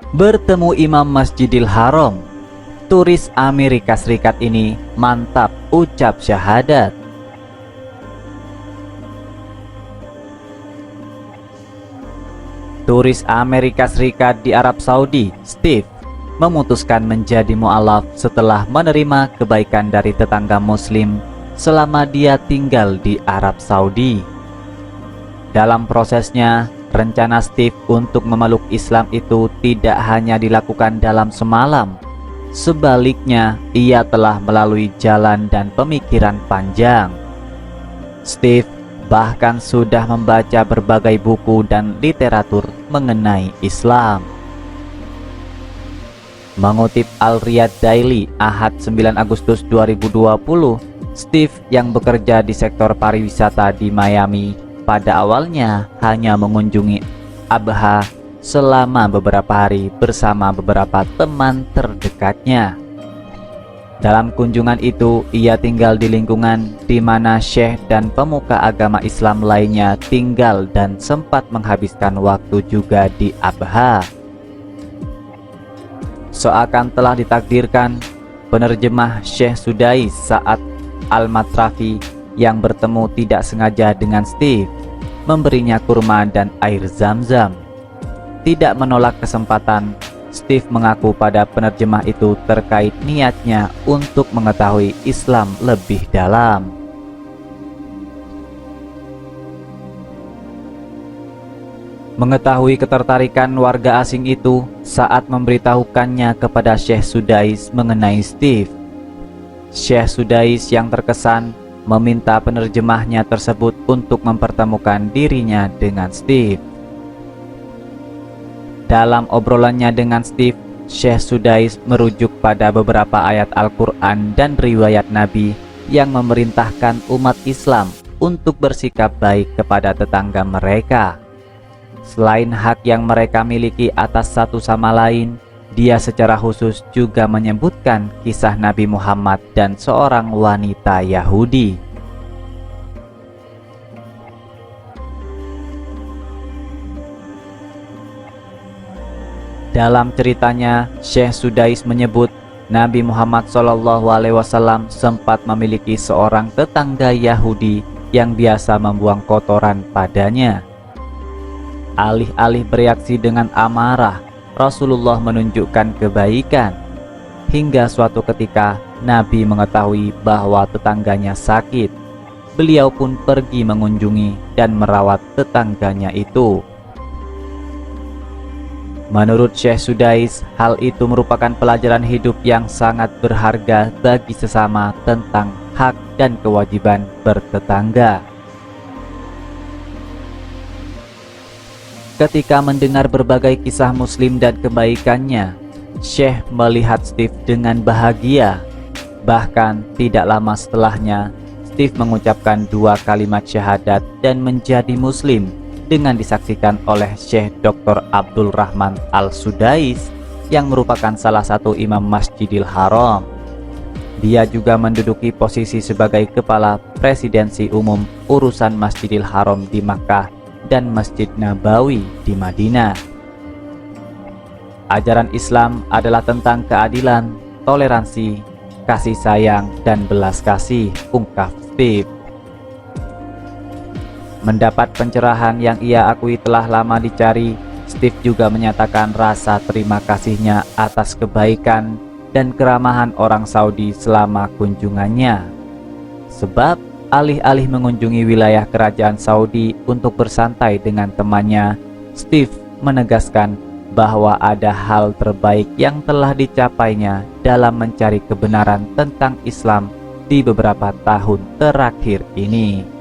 Bertemu Imam Masjidil Haram, turis Amerika Serikat ini mantap ucap syahadat. Turis Amerika Serikat di Arab Saudi, Steve, memutuskan menjadi mu'alaf setelah menerima kebaikan dari tetangga muslim selama dia tinggal di Arab Saudi. Dalam prosesnya, rencana Steve untuk memeluk Islam itu tidak hanya dilakukan dalam semalam. Sebaliknya, ia telah melalui jalan dan pemikiran panjang. Steve bahkan sudah membaca berbagai buku dan literatur mengenai Islam. Mengutip Al-Riyadh Daily Ahad 9 Agustus 2020, Steve yang bekerja di sektor pariwisata di Miami pada awalnya hanya mengunjungi Abha selama beberapa hari bersama beberapa teman terdekatnya. Dalam kunjungan itu, ia tinggal di lingkungan di mana syekh dan pemuka agama Islam lainnya tinggal dan sempat menghabiskan waktu juga di Abha. Seakan telah ditakdirkan, penerjemah Syekh Sudais Sa'ad Al-Matrafi yang bertemu tidak sengaja dengan Steve memberinya kurma dan air zam-zam. Tidak menolak kesempatan, Steve mengaku pada penerjemah itu terkait niatnya untuk mengetahui Islam lebih dalam. Mengetahui ketertarikan warga asing itu saat memberitahukannya kepada Syekh Sudais mengenai Steve. Syekh Sudais yang terkesan meminta penerjemahnya tersebut untuk mempertemukan dirinya dengan Steve. Dalam obrolannya dengan Steve, Syekh Sudais merujuk pada beberapa ayat Al-Quran dan riwayat Nabi yang memerintahkan umat Islam untuk bersikap baik kepada tetangga mereka. Selain hak yang mereka miliki atas satu sama lain, dia secara khusus juga menyebutkan kisah Nabi Muhammad dan seorang wanita Yahudi. Dalam ceritanya, Syekh Sudais menyebut Nabi Muhammad SAW sempat memiliki seorang tetangga Yahudi yang biasa membuang kotoran padanya. Alih-alih bereaksi dengan amarah, Rasulullah menunjukkan kebaikan. Hingga suatu ketika Nabi mengetahui bahwa tetangganya sakit. Beliau pun pergi mengunjungi dan merawat tetangganya itu. Menurut Syekh Sudais, hal itu merupakan pelajaran hidup yang sangat berharga bagi sesama tentang hak dan kewajiban bertetangga. Ketika mendengar berbagai kisah Muslim dan kebaikannya, Syekh melihat Steve dengan bahagia. Bahkan tidak lama setelahnya, Steve mengucapkan 2 kalimat syahadat dan menjadi Muslim dengan disaksikan oleh Syekh Dr. Abdul Rahman Al-Sudais yang merupakan salah satu imam Masjidil Haram. Dia juga menduduki posisi sebagai Kepala Presidensi Umum Urusan Masjidil Haram di Makkah dan Masjid Nabawi di Madinah. Ajaran Islam adalah tentang keadilan, toleransi, kasih sayang, dan belas kasih, ungkap Steve. Mendapat pencerahan yang ia akui telah lama dicari, Steve juga menyatakan rasa terima kasihnya atas kebaikan dan keramahan orang Saudi selama kunjungannya. Sebab alih-alih mengunjungi wilayah kerajaan Saudi untuk bersantai dengan temannya, Steve menegaskan bahwa ada hal terbaik yang telah dicapainya dalam mencari kebenaran tentang Islam di beberapa tahun terakhir ini.